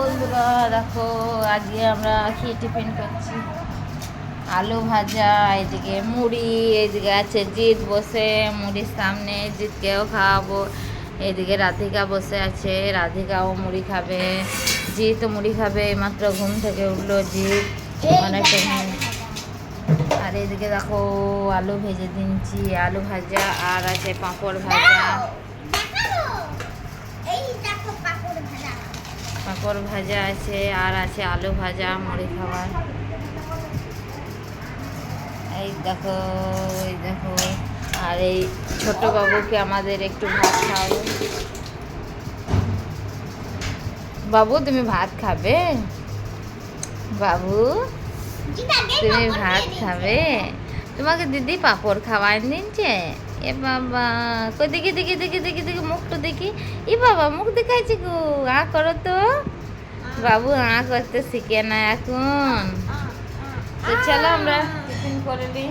বন্ধুরা দেখো আজকে আমরা কি টিফিন করছি। আলু ভাজা, এদিকে মুড়ি, এদিকে আছে জিৎ বসে মুড়ির সামনে, জিৎকেও খাওয়াবো। এদিকে রাধিকা বসে আছে, রাধিকাও মুড়ি খাবে, জিৎও মুড়ি খাবে। এইমাত্র ঘুম থেকে উঠলো জিৎ, অনেকটা ঘুম। আর এদিকে দেখো আলু ভেজে দিচ্ছি, আলু ভাজা আর আছে পাঁপড় ভাজা। পাঁপড় ভাজা আছে আর আছে আলু ভাজা, মুড়ি খাবার। এই দেখো, এই দেখো। আর এই ছোট বাবুকে আমাদের একটু ভাত খাওয়াবো। বাবু তুমি ভাত খাবে? বাবু তুমি ভাত খাবে? তোমাকে দিদি পাঁপড় খাওয়াই দিচ্ছে। এ বাবা, কই দেখি দেখি দেখি দেখি দেখি মুখটা দেখি। এ বাবা মুখ দেখাইছি গো, আ করো তো। বাবু আ করতে শিখে না এখন। তো চলো আমরা টিফিন করে নিই।